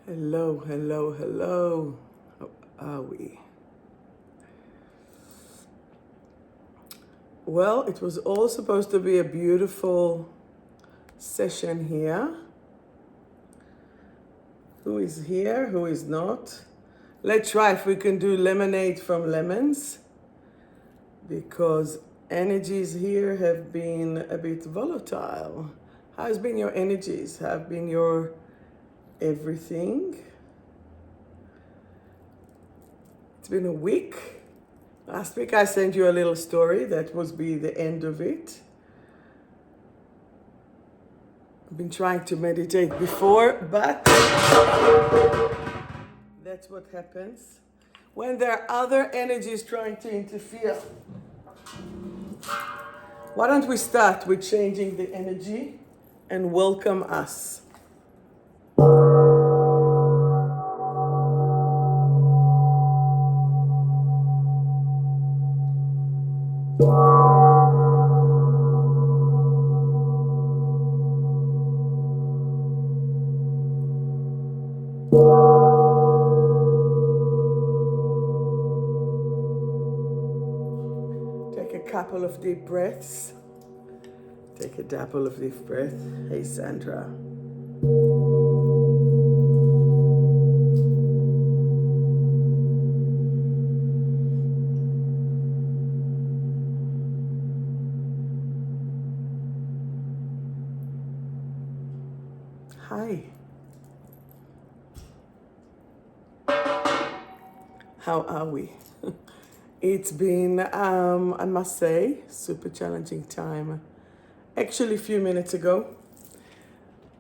Hello, hello, hello. How are we? Well, it was all supposed to be a beautiful session here. Who is here? Who is not? Let's try if we can do lemonade from lemons because energies here have been a bit volatile. How's been your energies? Have been your everything? It's been a week. Last week I sent you a little story. That was be the end of it. I've been trying to meditate before, but that's what happens when there are other energies trying to interfere. Why don't we start with changing the energy and welcome us? Take a couple of deep breaths. Take a couple of deep breaths. Hey, Sandra. Hi. How are we? It's been, I must say, super challenging time. Actually, a few minutes ago,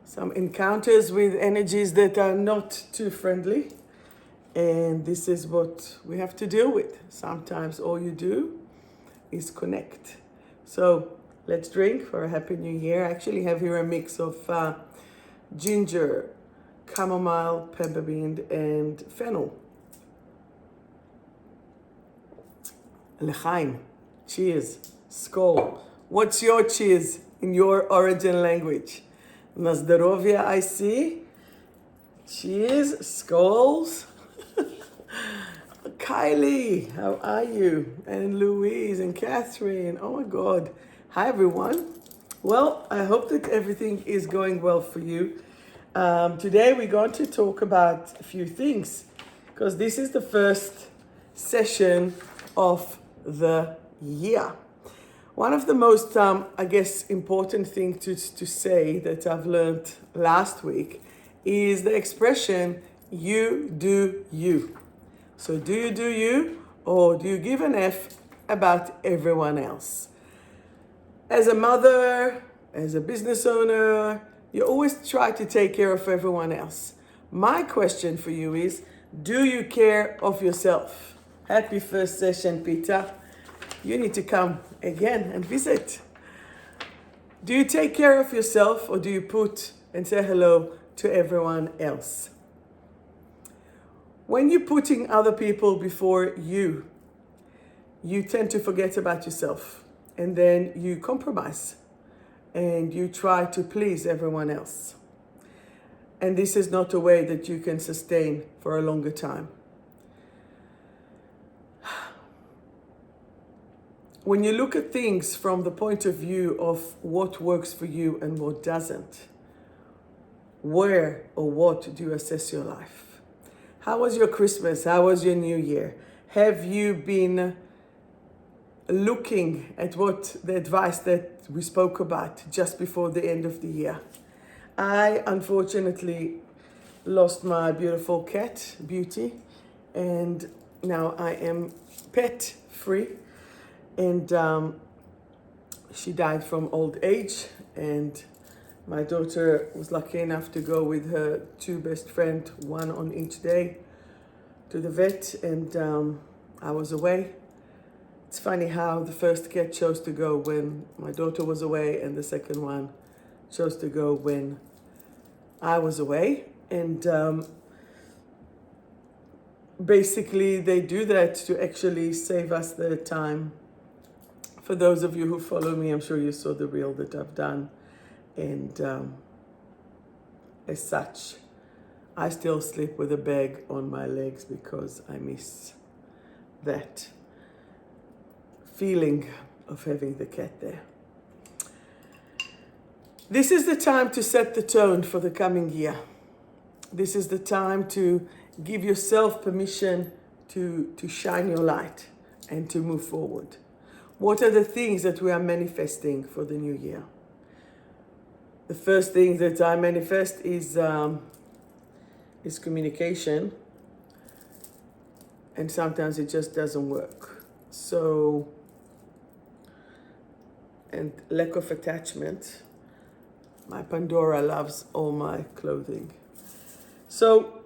some encounters with energies that are not too friendly. And this is what we have to deal with. Sometimes all you do is connect. So let's drink for a Happy New Year. I actually have here a mix of ginger, chamomile, peppermint, and fennel. L'chaim. Cheers. Skol. What's your cheers in your origin language? Na zdarovia, I see. Cheers. Skols. Kylie, how are you? And Louise and Catherine. Oh my God. Hi, everyone. Well, I hope that everything is going well for you. Today, we're going to talk about a few things because this is the first session of the year. One of the most, important thing to say that I've learned last week is the expression, you do you. So do you do you, or do you give an F about everyone else? As a mother, as a business owner, you always try to take care of everyone else. My question for you is, do you care of yourself? Happy first session, Peter. You need to come again and visit. Do you take care of yourself, or do you put and say hello to everyone else? When you're putting other people before you tend to forget about yourself, and then you compromise and you try to please everyone else. And this is not a way that you can sustain for a longer time. When you look at things from the point of view of what works for you and what doesn't, where or what do you assess your life? How was your Christmas? How was your New Year? Have you been looking at what the advice that we spoke about just before the end of the year? I unfortunately lost my beautiful cat, Beauty, and now I am pet free. And she died from old age, and my daughter was lucky enough to go with her two best friends, one on each day, to the vet, and I was away. It's funny how the first cat chose to go when my daughter was away, and the second one chose to go when I was away. And basically they do that to actually save us the time. For those of you who follow me, I'm sure you saw the reel that I've done. And as such, I still sleep with a bag on my legs because I miss that feeling of having the cat there. This is the time to set the tone for the coming year. This is the time to give yourself permission to shine your light and to move forward. What are the things that we are manifesting for the new year? The first thing that I manifest is communication, and sometimes it just doesn't work. So, and lack of attachment. My Pandora loves all my clothing. So,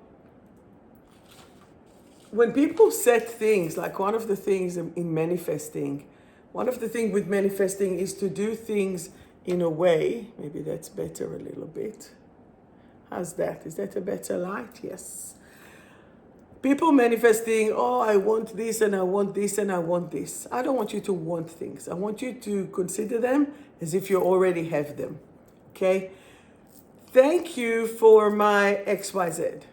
when people set things, like one of the things in manifesting, one of the things with manifesting is to do things in a way, maybe that's better a little bit. How's that? Is that a better light? Yes. People manifesting, oh, I want this and I want this and I want this. I don't want you to want things. I want you to consider them as if you already have them. Okay? Thank you for my XYZ.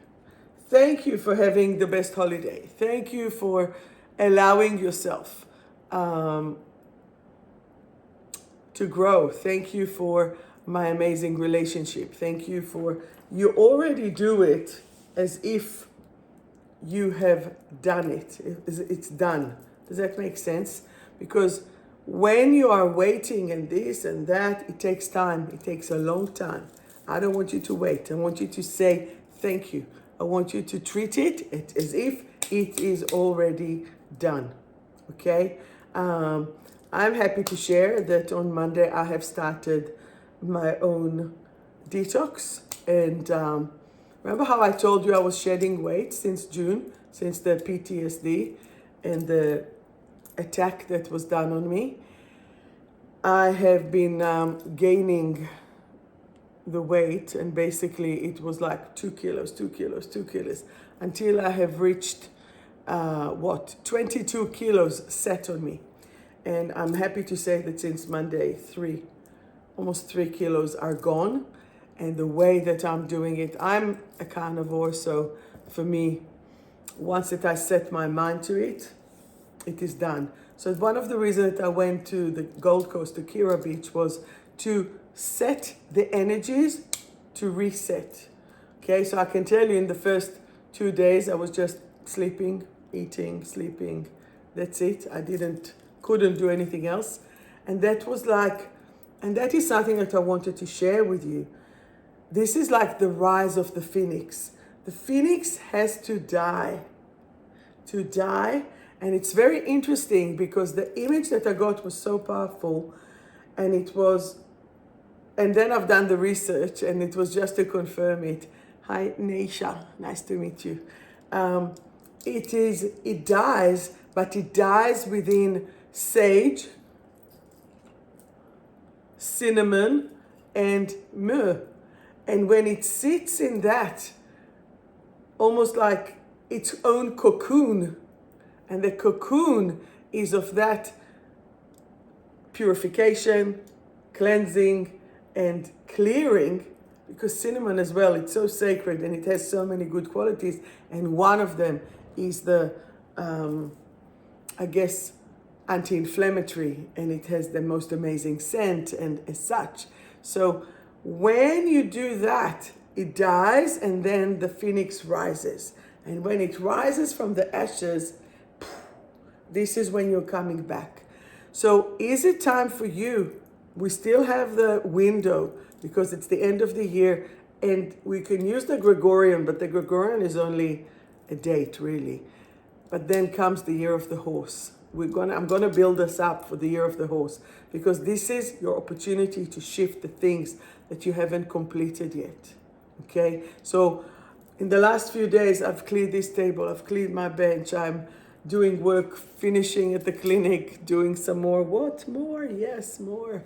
Thank you for having the best holiday. Thank you for allowing yourself to grow. Thank you for my amazing relationship. Thank you for, you already do it as if you have done it. It's done. Does that make sense? Because when you are waiting and this and that, it takes time. It takes a long time. I don't want you to wait. I want you to say thank you. I want you to treat it as if it is already done. Okay? I'm happy to share that on Monday I have started my own detox. And remember how I told you I was shedding weight since June, since the PTSD and the attack that was done on me? I have been gaining the weight, and basically it was like 2 kilos, until I have reached 22 kilos set on me. And I'm happy to say that since Monday, almost 3 kilos are gone. And the way that I'm doing it, I'm a carnivore, so for me, once that I set my mind to it, it is done. So one of the reasons that I went to the Gold Coast, to Kira Beach, was to set the energies to reset. Okay, so I can tell you in the first 2 days, I was just sleeping, eating, sleeping. That's it. I couldn't do anything else. And that was and that is something that I wanted to share with you. This is like the rise of the phoenix. The phoenix has to die. And it's very interesting because the image that I got was so powerful, and then I've done the research, and it was just to confirm it. Hi, Neisha, nice to meet you. It dies, but it dies within sage, cinnamon, and myrrh. And when it sits in that, almost like its own cocoon, and the cocoon is of that purification, cleansing, and clearing, because cinnamon as well, it's so sacred and it has so many good qualities. And one of them is the, anti-inflammatory, and it has the most amazing scent and as such. So when you do that, it dies, and then the phoenix rises. And when it rises from the ashes, this is when you're coming back. So is it time for you? We still have the window because it's the end of the year, and we can use the Gregorian, but the Gregorian is only a date, really. But then comes the year of the horse. I'm gonna build us up for the year of the horse, because this is your opportunity to shift the things that you haven't completed yet. Okay? So in the last few days, I've cleared this table, I've cleared my bench, I'm doing work, finishing at the clinic, doing some more. What? More? Yes, more.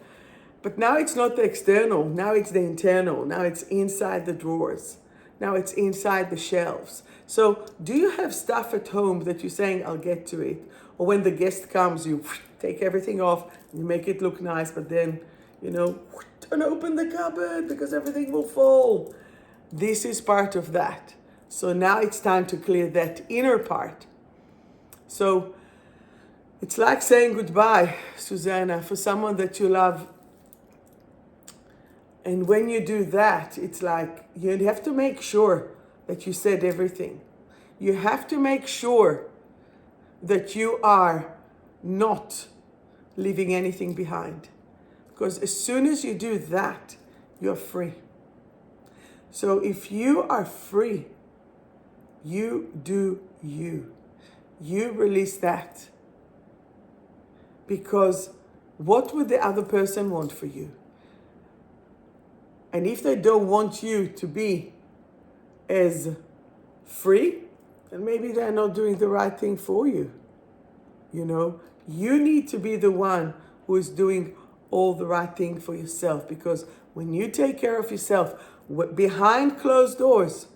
But now it's not the external, now it's the internal. Now it's inside the drawers. Now it's inside the shelves. So do you have stuff at home that you're saying, I'll get to it? Or when the guest comes, you take everything off, you make it look nice, but then, don't open the cupboard because everything will fall. This is part of that. So now it's time to clear that inner part. So it's like saying goodbye, Susanna, for someone that you love. And when you do that, it's like you have to make sure that you said everything. You have to make sure that you are not leaving anything behind. Because as soon as you do that, you're free. So if you are free, you do you. You release that. Because what would the other person want for you? And if they don't want you to be as free, then maybe they're not doing the right thing for you. You know, you need to be the one who is doing all the right thing for yourself. Because when you take care of yourself, behind closed doors,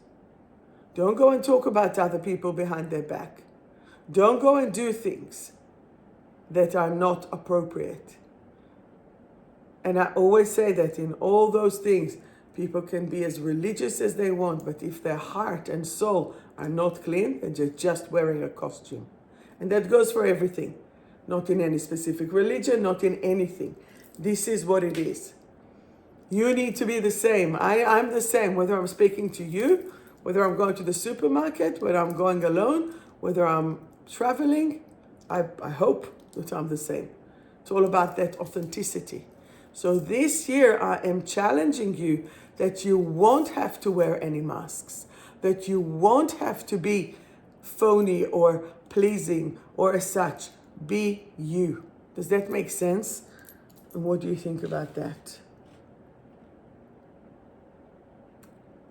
don't go and talk about other people behind their back. Don't go and do things that are not appropriate. And I always say that in all those things, people can be as religious as they want, but if their heart and soul are not clean, they're just wearing a costume. And that goes for everything. Not in any specific religion, not in anything. This is what it is. You need to be the same. I'm the same, whether I'm speaking to you, whether I'm going to the supermarket, whether I'm going alone, whether I'm traveling. I hope that I'm the same. It's all about that authenticity. So this year I am challenging you that you won't have to wear any masks, that you won't have to be phony or pleasing or as such. Be you. Does that make sense? And what do you think about that?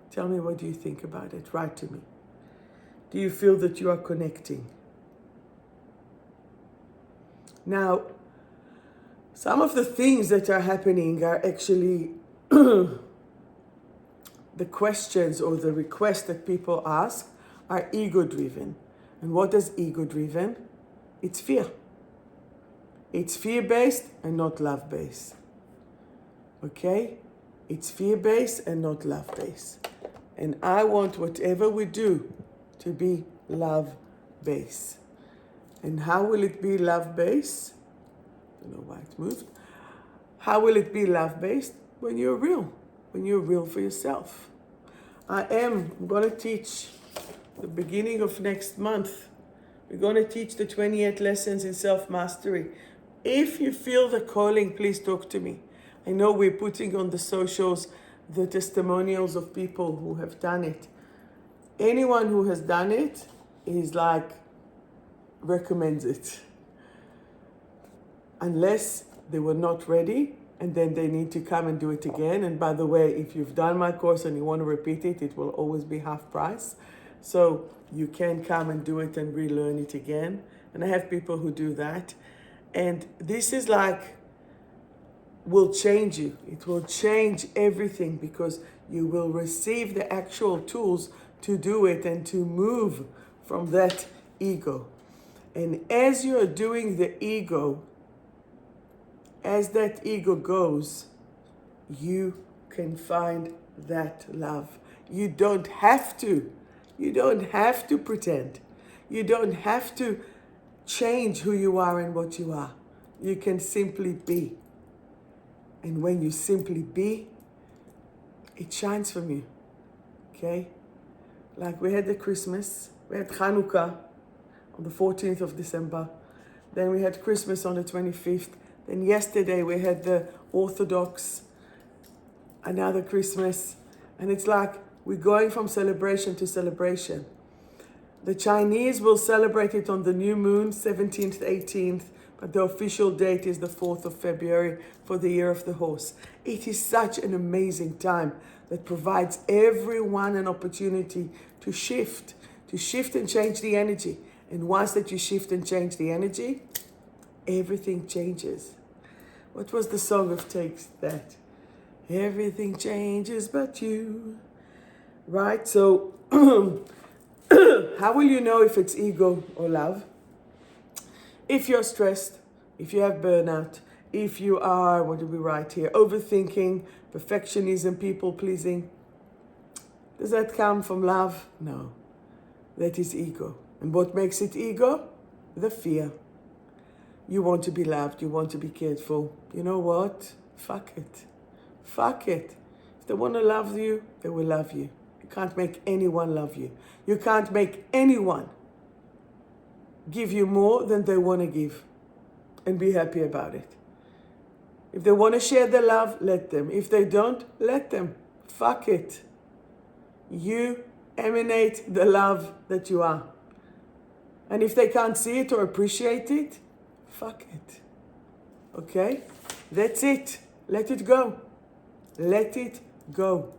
Tell me, what do you think about it? Write to me. Do you feel that you are connecting? Now, some of the things that are happening are actually the questions or the requests that people ask are ego-driven. And what is ego-driven? It's fear. It's fear-based and not love-based. Okay? It's fear-based and not love-based. And I want whatever we do to be love-based. And how will it be love-based? I don't know why it moved. How will it be love-based? When you're real. When you're real for yourself. I'm going to teach the beginning of next month. We're going to teach the 28 lessons in self-mastery. If you feel the calling, please talk to me. I know we're putting on the socials the testimonials of people who have done it. Anyone who has done it is like, recommends it. Unless they were not ready, and then they need to come and do it again. And by the way, if you've done my course and you want to repeat it, it will always be half price. So you can come and do it and relearn it again. And I have people who do that. And this is like, will change you. It will change everything because you will receive the actual tools to do it and to move from that ego. And as you're doing the ego, as that ego goes, you can find that love. You don't have to. You don't have to pretend. You don't have to change who you are and what you are. You can simply be. And when you simply be, it shines from you. Okay? Like we had the Christmas, we had Hanukkah on the 14th of December. Then we had Christmas on the 25th. Then yesterday we had the Orthodox, another Christmas. And it's like we're going from celebration to celebration. The Chinese will celebrate it on the new moon, 17th, 18th. But the official date is the 4th of February for the Year of the Horse. It is such an amazing time that provides everyone an opportunity to shift and change the energy. And once that you shift and change the energy, everything changes. What was the song of Takes That? Everything changes but you. Right? So, how will you know if it's ego or love? If you're stressed, if you have burnout, if you are, what did we write here? Overthinking, perfectionism, people pleasing, Does that come from love? No. That is ego. And what makes it ego? The fear. You want to be loved. You want to be cared for. You know what? Fuck it. Fuck it. If they want to love you, they will love you. You can't make anyone love you. You can't make anyone give you more than they want to give and be happy about it. If they want to share their love, let them. If they don't, let them. Fuck it. You emanate the love that you are. And if they can't see it or appreciate it, fuck it. Okay? That's it. Let it go. Let it go.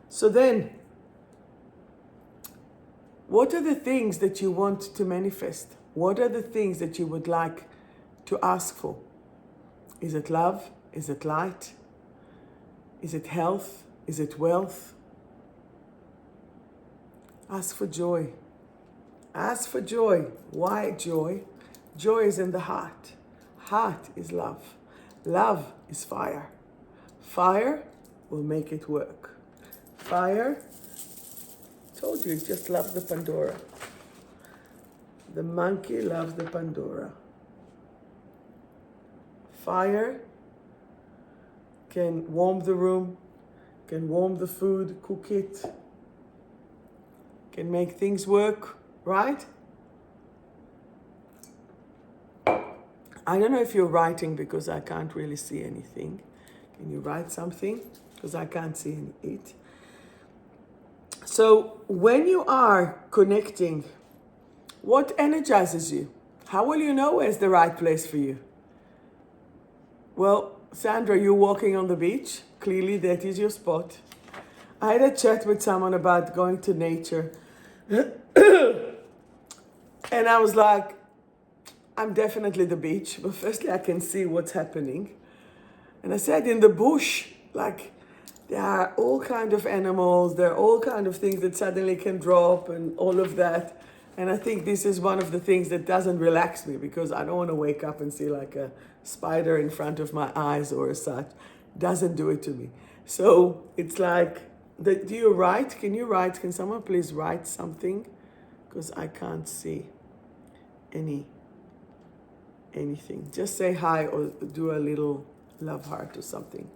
So then, what are the things that you want to manifest? What are the things that you would like to ask for? Is it love? Is it light? Is it health? Is it wealth? Ask for joy. Ask for joy. Why joy? Joy is in the heart. Heart is love. Love is fire. Fire will make it work. Fire, told you, just love the Pandora. The monkey loves the Pandora. Fire can warm the room, can warm the food, cook it, can make things work, right? I don't know if you're writing because I can't really see anything. Can you write something? Because I can't see it. So when you are connecting, what energizes you? How will you know where's the right place for you? Well, Sandra, you're walking on the beach. Clearly that is your spot. I had a chat with someone about going to nature. And I was like, I'm definitely the beach. But firstly, I can see what's happening. And I said, in the bush, like, there are all kind of animals, there are all kind of things that suddenly can drop and all of that. And I think this is one of the things that doesn't relax me because I don't want to wake up and see like a spider in front of my eyes or such. Doesn't do it to me. So it's like, do you write? Can you write? Can someone please write something? Because I can't see anything. Just say hi or do a little love heart or something.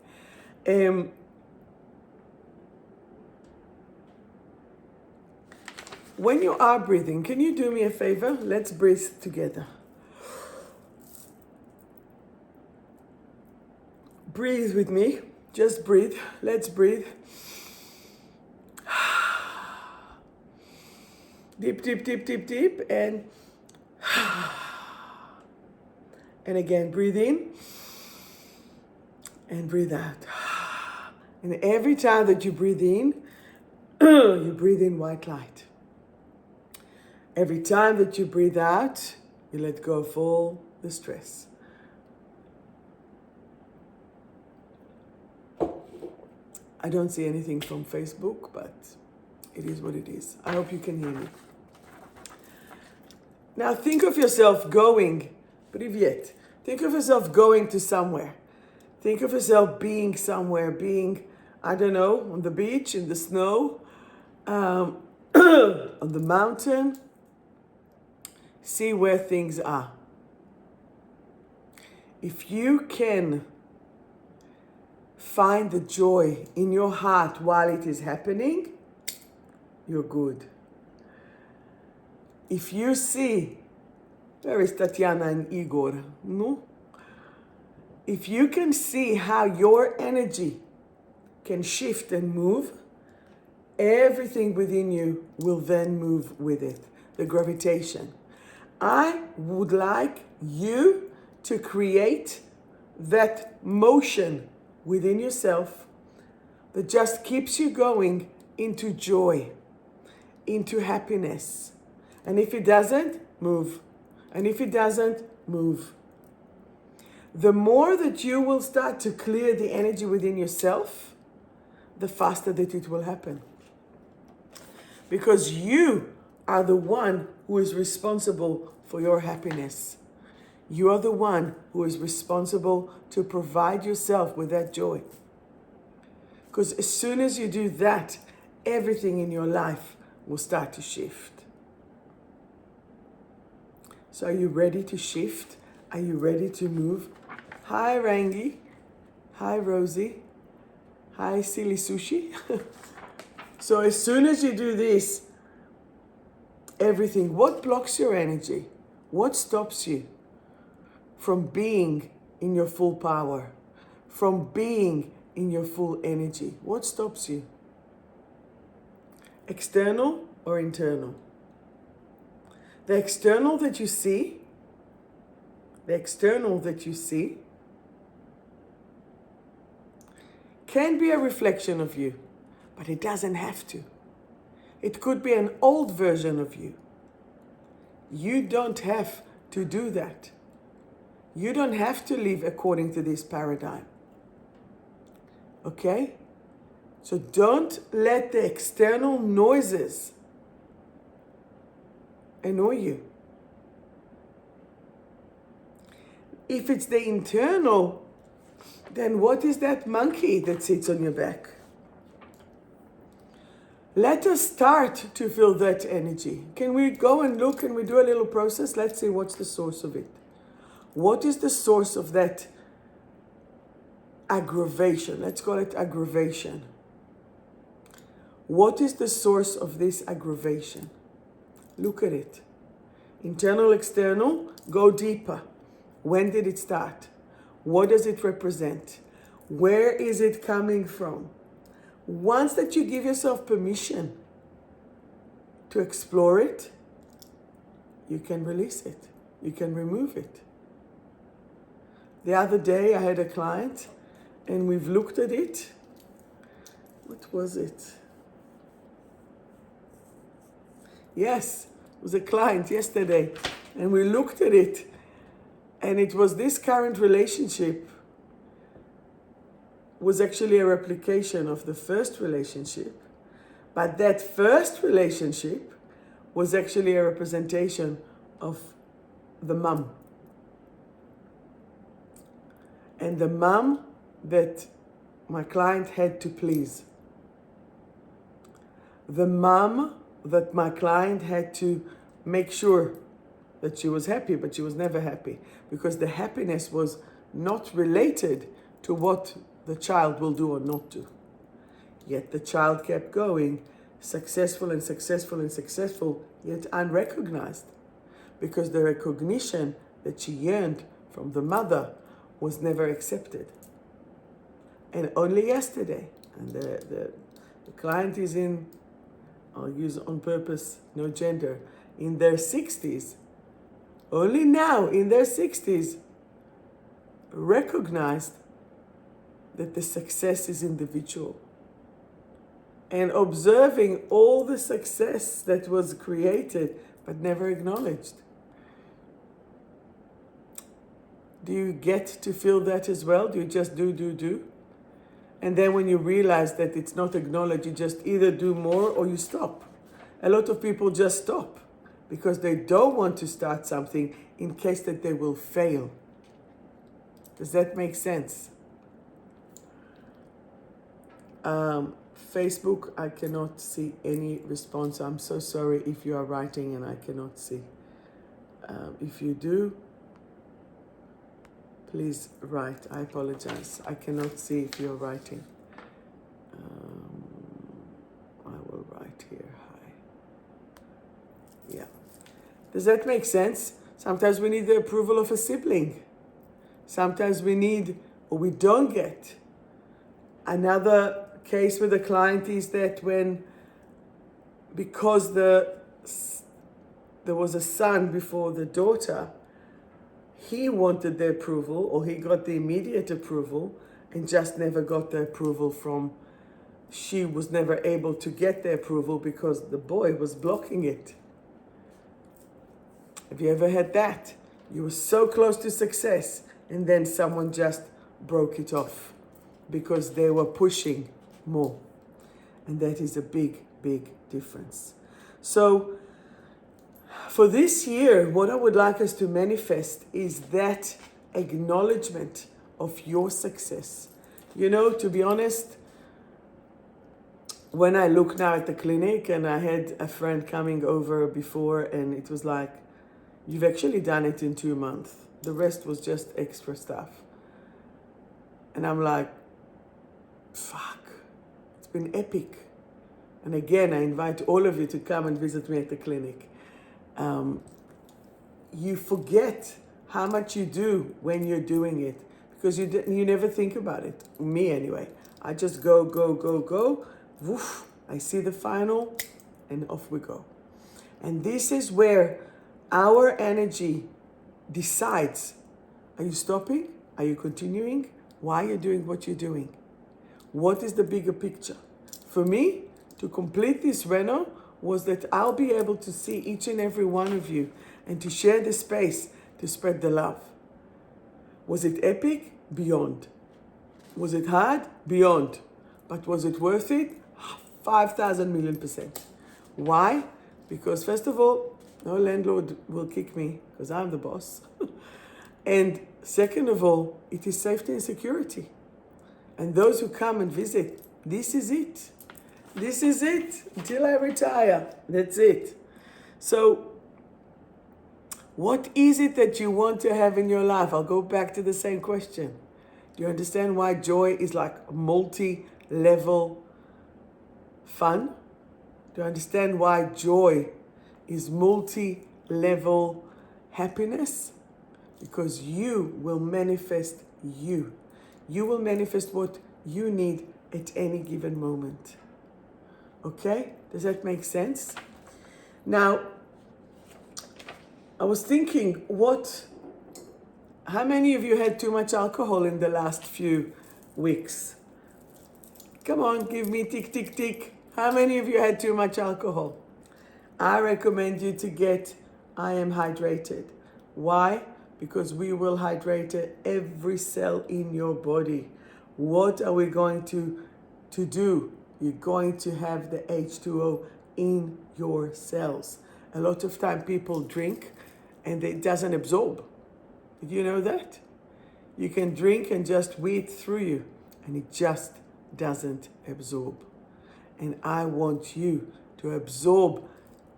When you are breathing, can you do me a favor? Let's breathe together. Breathe with me. Just breathe. Let's breathe. Deep, deep, deep, deep, deep. And again, breathe in. And breathe out. And every time that you breathe in, you breathe in white light. Every time that you breathe out, you let go of all the stress. I don't see anything from Facebook, but it is what it is. I hope you can hear me. Now think of yourself going, Privyet. Think of yourself going to somewhere. Think of yourself being somewhere, being, I don't know, on the beach, in the snow, on the mountain. See where things are. If you can find the joy in your heart while it is happening, you're good. If you see, where is Tatiana and Igor? No? If you can see how your energy can shift and move, everything within you will then move with it. The gravitation. I would like you to create that motion within yourself that just keeps you going into joy, into happiness. And if it doesn't, move. And if it doesn't, move. The more that you will start to clear the energy within yourself, the faster that it will happen. Because you are the one who is responsible for your happiness. You are the one who is responsible to provide yourself with that joy. Because as soon as you do that, everything in your life will start to shift. So are you ready to shift? Are you ready to move? Hi, Rangi. Hi, Rosie. Hi, Silly Sushi. So as soon as you do this, everything, what blocks your energy? What stops you from being in your full power? From being in your full energy? What stops you? External or internal? The external that you see, can be a reflection of you, but it doesn't have to. It could be an old version of you. You don't have to do that. You don't have to live according to this paradigm. Okay? So don't let the external noises annoy you. If it's the internal, then what is that monkey that sits on your back? Let us start to feel that energy. Can we go and look and we do a little process? Let's see what's the source of it. What is the source of that aggravation? Let's call it aggravation. What is the source of this aggravation? Look at it. Internal, external, go deeper. When did it start? What does it represent? Where is it coming from? Once that you give yourself permission to explore it, you can release it. You can remove it. The other day I had a client and we've looked at it. What was it? Yes, it was a client yesterday and we looked at it and it was this current relationship was actually a replication of the first relationship, but that first relationship was actually a representation of the mom. And the mom that my client had to please. The mom that my client had to make sure that she was happy, but she was never happy because the happiness was not related to what the child will do or not do. Yet the child kept going, successful and successful and successful, yet unrecognized, because the recognition that she yearned from the mother was never accepted. And only yesterday, and the client is in, I'll use on purpose, no gender, in their 60s, only now in their 60s, recognized that the success is individual. And observing all the success that was created but never acknowledged. Do you get to feel that as well? Do you just do? And then when you realize that it's not acknowledged, you just either do more or you stop. A lot of people just stop because they don't want to start something in case that they will fail. Does that make sense? Facebook, I cannot see any response. I'm so sorry if you are writing and I cannot see. If you do, please write. I apologize. I cannot see if you're writing. I will write here. Hi. Yeah. Does that make sense? Sometimes we need the approval of a sibling. Sometimes we need, or we don't get. Another case with a client is that because there was a son before the daughter, he wanted the approval, or he got the immediate approval and just never got the approval from, she was never able to get the approval because the boy was blocking it. Have you ever had that? You were so close to success and then someone just broke it off because they were pushing more. And that is a big, big difference. So for this year, what I would like us to manifest is that acknowledgement of your success. You know, to be honest, when I look now at the clinic, and I had a friend coming over before, and it was like, you've actually done it in 2 months. The rest was just extra stuff. And I'm like, fuck, it's been epic. And again, I invite all of you to come and visit me at the clinic. You forget how much you do when you're doing it, because you never think about it. Me anyway. I just go, go, go, go. Woof, I see the final, and off we go. And this is where our energy decides. Are you stopping? Are you continuing? Why are you doing what you're doing? What is the bigger picture? For me, to complete this reno was that I'll be able to see each and every one of you and to share the space to spread the love. Was it epic? Beyond. Was it hard? Beyond. But was it worth it? 5,000 million %. Why? Because first of all, no landlord will kick me because I'm the boss. And second of all, it is safety and security. And those who come and visit, this is it. This is it until I retire. That's it. So what is it that you want to have in your life? I'll go back to the same question. Do you understand why joy is like multi-level fun? Do you understand why joy is multi-level happiness? Because you will manifest you. You will manifest what you need at any given moment. Okay? Does that make sense? Now, I was thinking, how many of you had too much alcohol in the last few weeks? Come on, give me tick, tick, tick. How many of you had too much alcohol? I recommend you to get I Am Hydrated. Why? Because we will hydrate every cell in your body. What are we going to do? You're going to have the H2O in your cells. A lot of time people drink and it doesn't absorb. Did you know that? You can drink and just weed through you and it just doesn't absorb. And I want you to absorb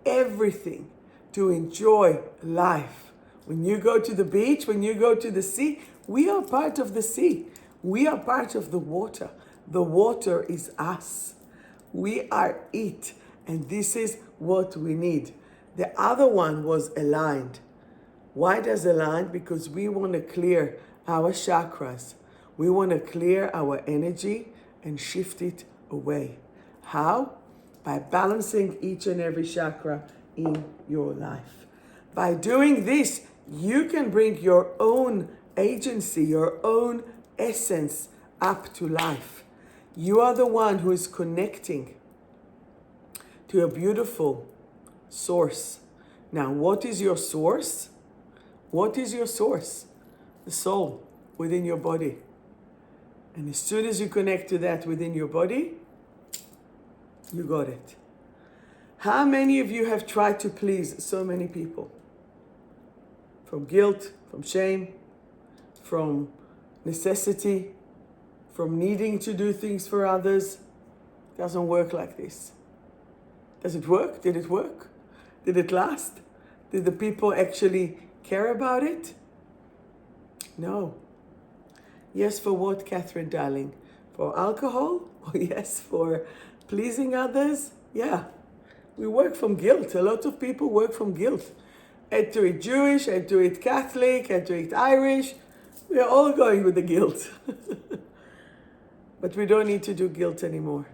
everything, to enjoy life. When you go to the beach, when you go to the sea, we are part of the sea. We are part of the water. The water is us. We are it. And this is what we need. The other one was aligned. Why does aligned? Because we want to clear our chakras. We want to clear our energy and shift it away. How? By balancing each and every chakra in your life. By doing this, you can bring your own agency, your own essence up to life. You are the one who is connecting to a beautiful source. Now, what is your source? What is your source? The soul within your body. And as soon as you connect to that within your body, you got it. How many of you have tried to please so many people? From guilt, from shame, from necessity, from needing to do things for others. It doesn't work like this. Does it work? Did it work? Did it last? Did the people actually care about it? No. Yes, for what, Catherine, darling? For alcohol? Or yes, for pleasing others? Yeah. We work from guilt. A lot of people work from guilt. Had to eat Jewish, had to eat Catholic, had to eat Irish. We are all going with the guilt. But we don't need to do guilt anymore.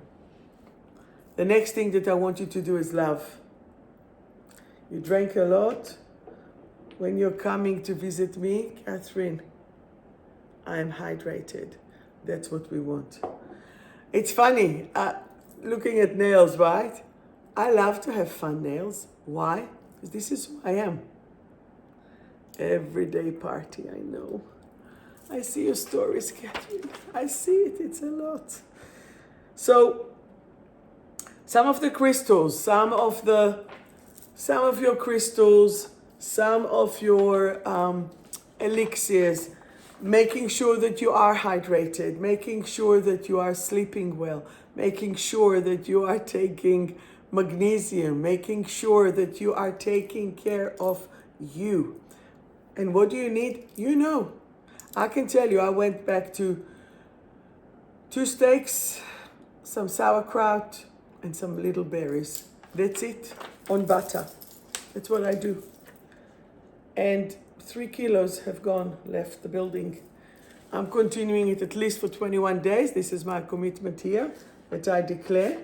The next thing that I want you to do is love. You drank a lot. When you're coming to visit me, Catherine, I am hydrated. That's what we want. It's funny, looking at nails, right? I love to have fun nails. Why? Because this is who I am. Everyday party, I know. I see your stories, Catherine. I see it. It's a lot. So, some of the crystals, some of your crystals, some of your elixirs, making sure that you are hydrated, making sure that you are sleeping well, making sure that you are taking magnesium, making sure that you are taking care of you. And what do you need? You know. I can tell you, I went back to 2 steaks, some sauerkraut, and some little berries. That's it, on butter. That's what I do. And 3 kilos have gone, left the building. I'm continuing it at least for 21 days. This is my commitment here that I declare.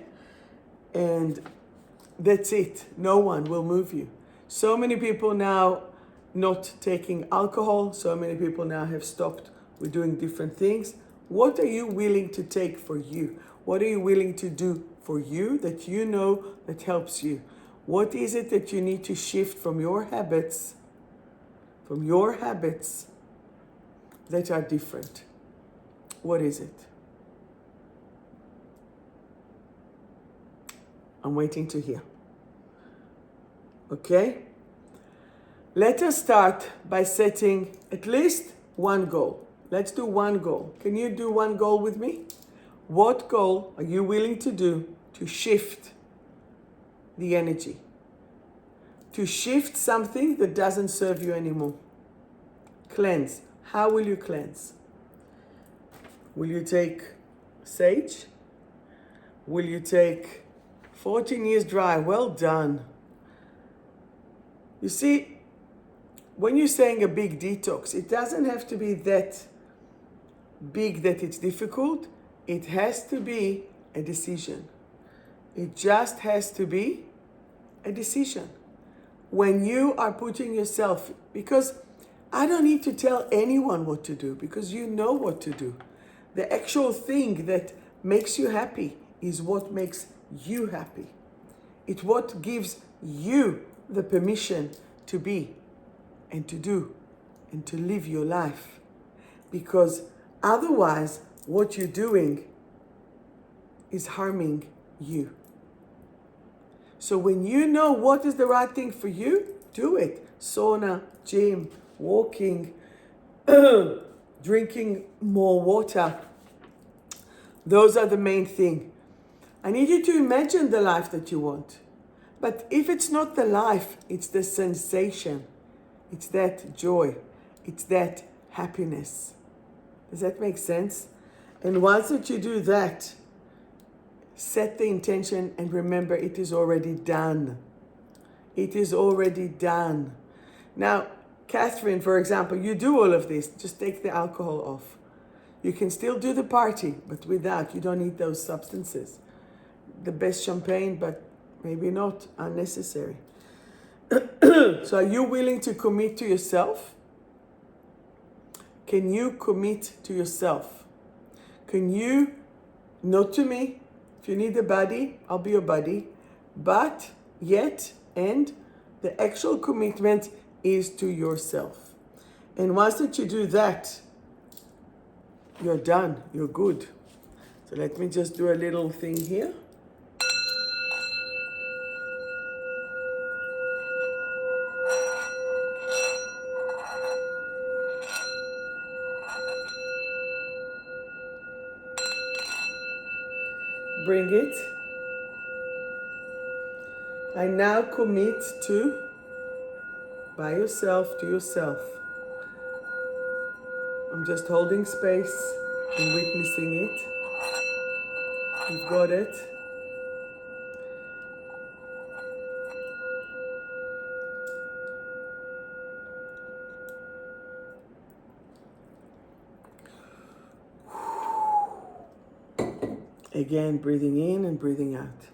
And that's it. No one will move you. So many people now not taking alcohol. So many people now have stopped with doing different things. What are you willing to take for you? What are you willing to do for you that you know that helps you? What is it that you need to shift from your habits that are different? What is it? I'm waiting to hear. Okay? Let us start by setting at least one goal. Let's do one goal. Can you do one goal with me? What goal are you willing to do to shift the energy? To shift something that doesn't serve you anymore. Cleanse. How will you cleanse? Will you take sage? Will you take 14 years dry? Well done. You see, when you're saying a big detox, it doesn't have to be that big that it's difficult. It has to be a decision. It just has to be a decision. When you are putting yourself, because I don't need to tell anyone what to do, because you know what to do. The actual thing that makes you happy is what makes you happy. It's what gives you the permission to be and to do and to live your life. Because otherwise, what you're doing is harming you. So when you know what is the right thing for you, do it. Sauna, gym, walking, drinking more water. Those are the main thing. I need you to imagine the life that you want. But if it's not the life, it's the sensation. It's that joy. It's that happiness. Does that make sense? And once that you do that, set the intention and remember it is already done. It is already done. Now, Catherine, for example, you do all of this. Just take the alcohol off. You can still do the party, but without, you don't need those substances. The best champagne, but maybe not unnecessary. So are you willing to commit to yourself? Can you commit to yourself? Can you, not to me, if you need a buddy, I'll be your buddy, but yet, and the actual commitment is to yourself. And once that you do that, you're done, you're good. So let me just do a little thing here. Bring it. I now commit to, by yourself, to yourself. I'm just holding space and witnessing it. You've got it. Again, breathing in and breathing out.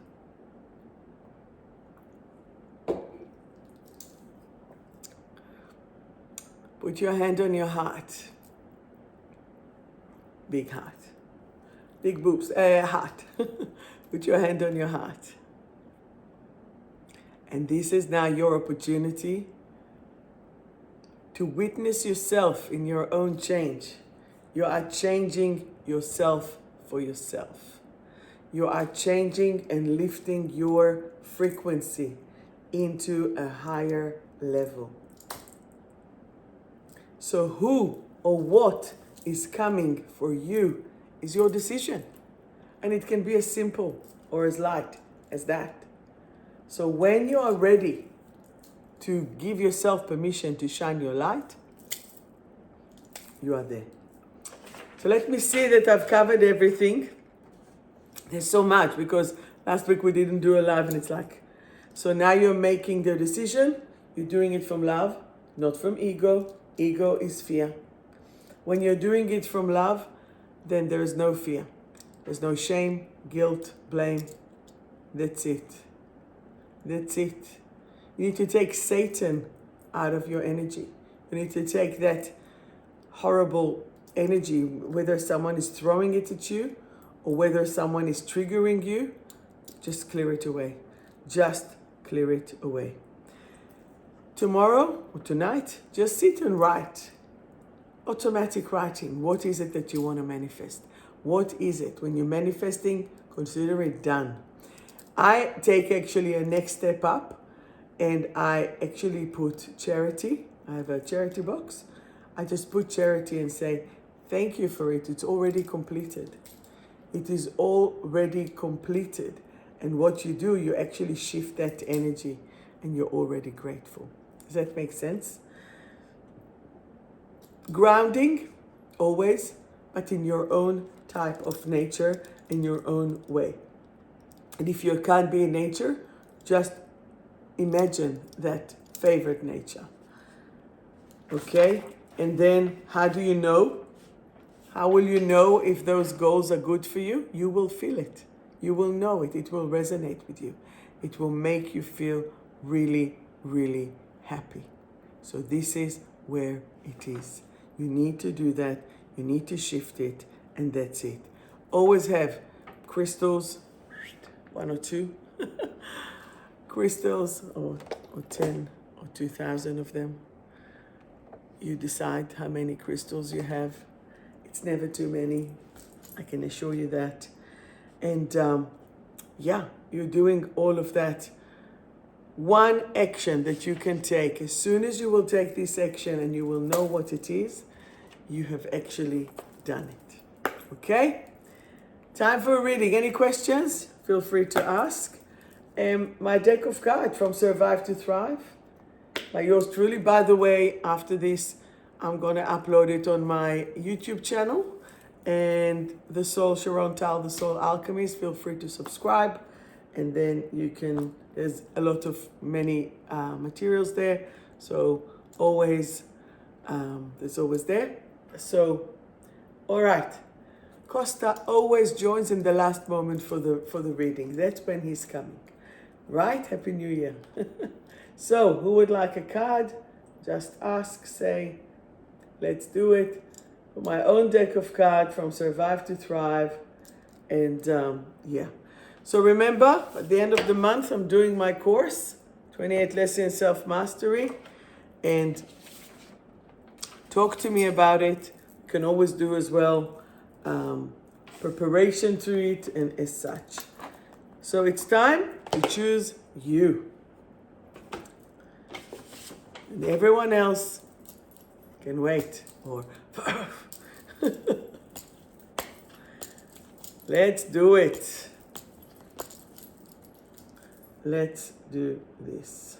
Put your hand on your heart. Big heart. Big boobs, heart. Put your hand on your heart. And this is now your opportunity to witness yourself in your own change. You are changing yourself for yourself. You are changing and lifting your frequency into a higher level. So who or what is coming for you is your decision. And it can be as simple or as light as that. So when you are ready to give yourself permission to shine your light, you are there. So let me see that I've covered everything. There's so much because last week we didn't do a live and it's like, so now you're making the decision. You're doing it from love, not from ego. Ego is fear. When you're doing it from love, then there is no fear. There's no shame, guilt, blame. That's it. That's it. You need to take Satan out of your energy. You need to take that horrible energy, whether someone is throwing it at you or whether someone is triggering you, just clear it away. Just clear it away. Tomorrow or tonight, just sit and write. Automatic writing. What is it that you want to manifest? What is it? When you're manifesting, consider it done. I take actually a next step up and I actually put charity. I have a charity box. I just put charity and say, thank you for it. It's already completed. It is already completed. And what you do, you actually shift that energy and you're already grateful. Does that make sense? Grounding, always, but in your own type of nature, in your own way. And if you can't be in nature, just imagine that favorite nature. Okay? And then how do you know? How will you know if those goals are good for you? You will feel it. You will know it. It will resonate with you. It will make you feel really, really happy. So this is where it is. You need to do that. You need to shift it. And that's it. Always have crystals, 1 or 2 crystals, or 10 or 2,000 of them. You decide how many crystals you have. It's never too many. I can assure you that. And yeah, you're doing all of that. One action that you can take, as soon as you will take this action and you will know what it is, you have actually done it. Okay? Time for a reading. Any questions? Feel free to ask. My deck of cards from Survive to Thrive by yours truly. By the way, after this, I'm going to upload it on my YouTube channel. And the Soul Sharon Tal, the Soul Alchemist, feel free to subscribe. And then you can, there's a lot of many materials there. So always, it's always there. So, all right. Costa always joins in the last moment for the reading. That's when he's coming. Right? Happy New Year. So, who would like a card? Just ask, say, let's do it. For my own deck of cards from Survive to Thrive. And yeah. So remember, at the end of the month, I'm doing my course, 28 Lessons Self-Mastery. And talk to me about it. You can always do as well preparation to it and as such. So it's time to choose you. And everyone else can wait. Or let's do it. Let's do this.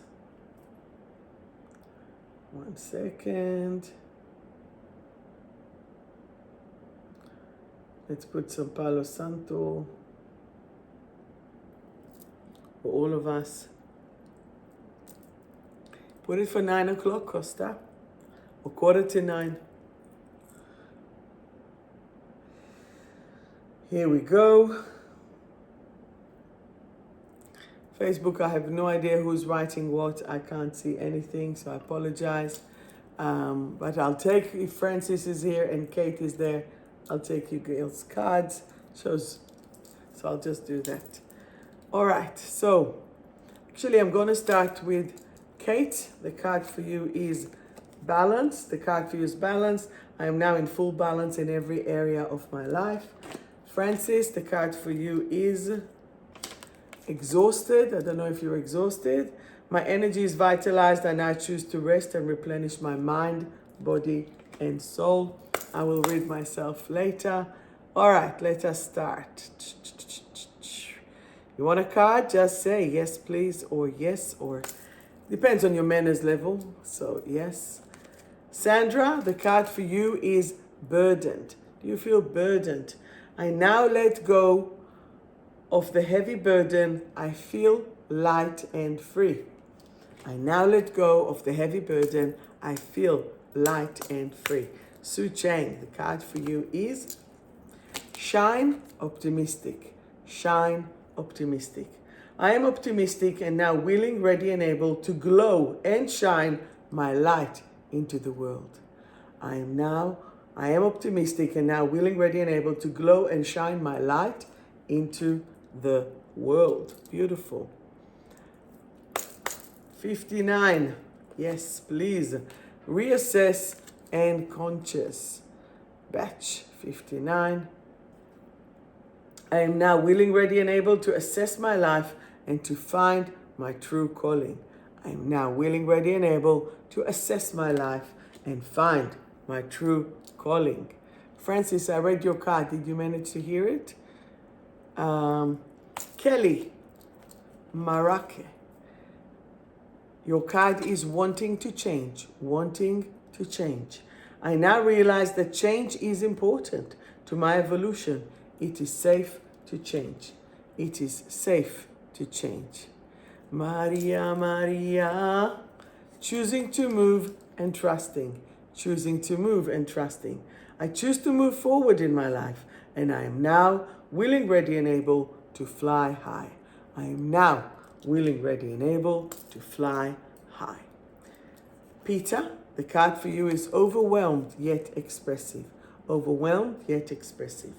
1 second. Let's put some Palo Santo for all of us. Put it for 9 o'clock, Costa, or 8:45. Here we go. Facebook, I have no idea who's writing what. I can't see anything, so I apologize. But I'll take, if Francis is here and Kate is there, I'll take you girls' cards. So I'll just do that. All right, so actually I'm going to start with Kate. The card for you is balance. The card for you is balance. I am now in full balance in every area of my life. Francis, the card for you is exhausted. I don't know if you're exhausted. My energy is vitalized and I choose to rest and replenish my mind, body, and soul. I will read myself later. All right, let us start. You want a card? Just say yes, please, or yes, or depends on your manners level. So, yes. Sandra, the card for you is burdened. Do you feel burdened? I now let go of the heavy burden. I feel light and free. I now let go of the heavy burden. I feel light and free. Su Chang, the card for you is shine optimistic. Shine optimistic. I am optimistic and now willing, ready, and able to glow and shine my light into the world. I am optimistic and now willing, ready, and able to glow and shine my light into the world. Beautiful. 59. Yes, please. Reassess and conscious. Batch 59. I am now willing, ready, and able to assess my life and to find my true calling. I am now willing, ready, and able to assess my life and find my true calling. Francis, I read your card. Did you manage to hear it? Kelly Marake. Your card is wanting to change. Wanting to change. I now realize that change is important to my evolution. It is safe to change. It is safe to change. Maria, Maria. Choosing to move and trusting. Choosing to move and trusting. I choose to move forward in my life, and I am now willing, ready, and able to fly high. I am now willing, ready, and able to fly high. Peter, the card for you is overwhelmed yet expressive. Overwhelmed yet expressive.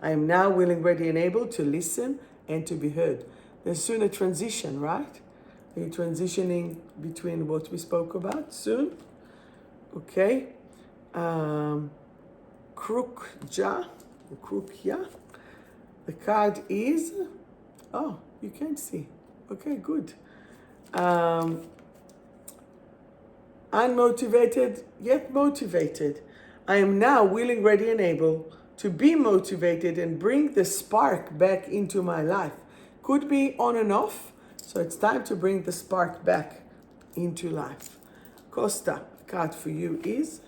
I am now willing, ready, and able to listen and to be heard. There's soon a transition, right? Are you transitioning between what we spoke about soon? Okay. Krukja. The card is, oh, you can't see. Okay, good. Unmotivated yet motivated. I am now willing, ready, and able to be motivated and bring the spark back into my life. Could be on and off, so it's time to bring the spark back into life. Costa, the card for you is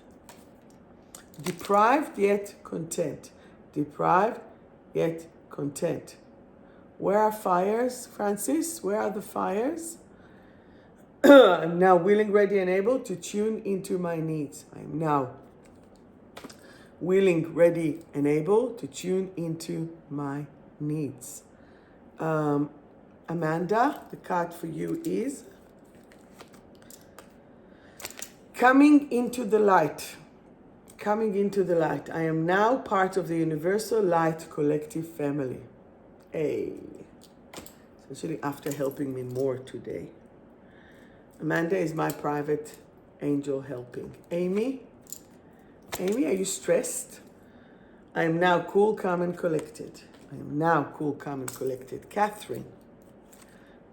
deprived yet content. Deprived yet content. Where are fires, Francis? Where are the fires? I'm now willing, ready, and able to tune into my needs. I'm now willing, ready, and able to tune into my needs. Amanda, the card for you is coming into the light. Coming into the light. I am now part of the Universal Light Collective family. Hey, especially after helping me more today. Amanda is my private angel helping. Amy, are you stressed? I am now cool, calm, and collected. I am now cool, calm, and collected. Catherine,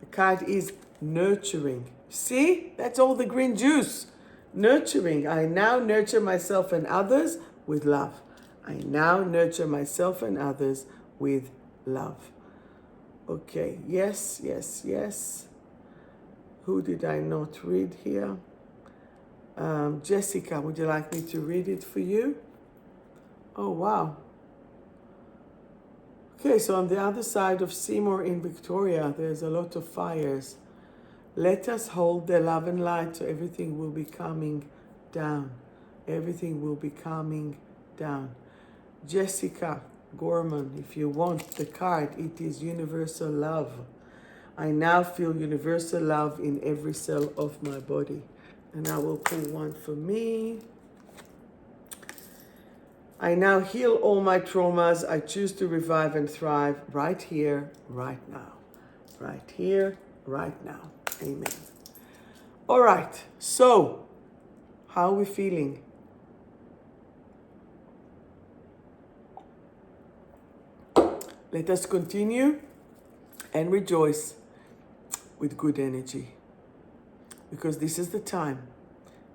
the card is nurturing. See, that's all the green juice. Nurturing. I now nurture myself and others with love. I now nurture myself and others with love. Okay, yes. Who did I not read here? Jessica, would you like me to read it for you? Oh, wow. Okay, so on the other side of Seymour in Victoria, there's a lot of fires. Let us hold the love and light so everything will be calming down. Everything will be calming down. Jessica Gorman, if you want the card, it is universal love. I now feel universal love in every cell of my body. And I will pull one for me. I now heal all my traumas. I choose to revive and thrive right here, right now. Right here, right now. Amen. All right. So, how are we feeling? Let us continue and rejoice with good energy. Because this is the time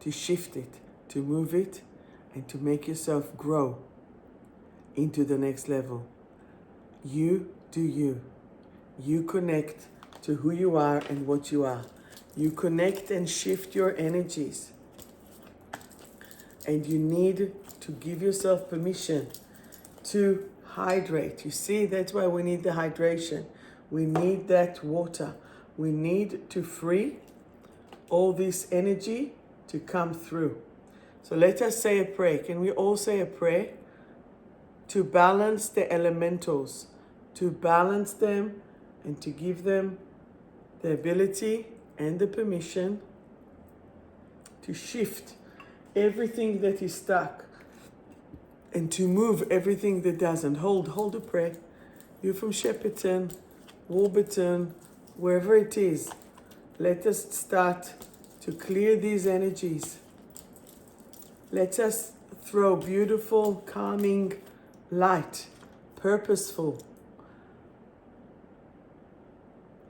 to shift it, to move it, and to make yourself grow into the next level. You do you. You connect to who you are and what you are. You connect and shift your energies. And you need to give yourself permission to hydrate. You see, that's why we need the hydration. We need that water. We need to free all this energy to come through. So let us say a prayer. Can we all say a prayer? To balance the elementals, to balance them and to give them the ability and the permission to shift everything that is stuck and to move everything that doesn't. Hold a prayer. You're from Shepperton, Warburton, wherever it is. Let us start to clear these energies. Let us throw beautiful, calming light, purposeful.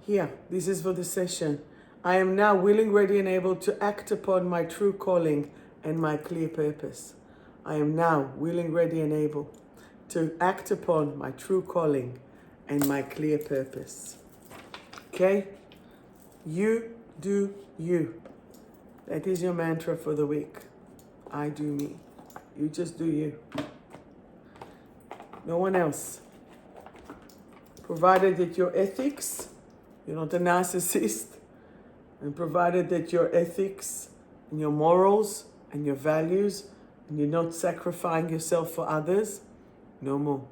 Here, this is for the session. I am now willing, ready, and able to act upon my true calling and my clear purpose. I am now willing, ready, and able to act upon my true calling and my clear purpose. Okay? You do you. That is your mantra for the week. I do me. You just do you. No one else. Provided that your ethics, you're not a narcissist, and provided that your ethics and your morals and your values, and you're not sacrificing yourself for others, no more.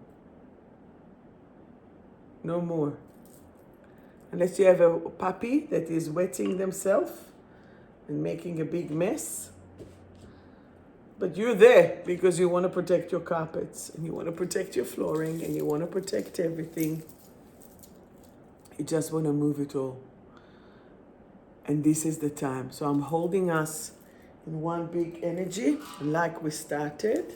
No more. Unless you have a puppy that is wetting themselves and making a big mess. But you're there because you want to protect your carpets and you want to protect your flooring and you want to protect everything. You just want to move it all. And this is the time. So I'm holding us in one big energy like we started.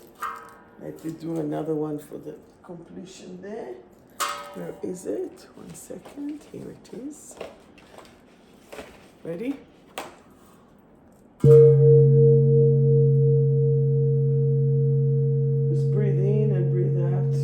Let me do another one for the completion there. Where is it? 1 second. Here it is. Ready? Just breathe in and breathe out.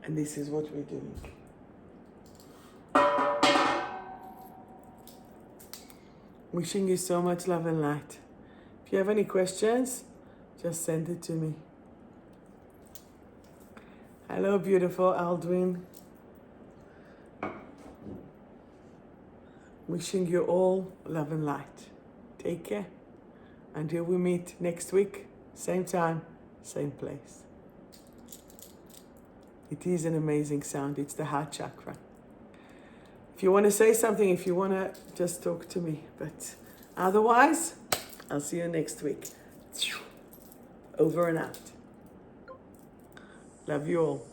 And this is what we're doing. Wishing you so much love and light. If you have any questions, just send it to me. Hello, beautiful Aldwin. Wishing you all love and light. Take care. Until we meet next week, same time, same place. It is an amazing sound. It's the heart chakra. If you want to say something, if you want to just talk to me. But otherwise, I'll see you next week. Over and out. Love you all.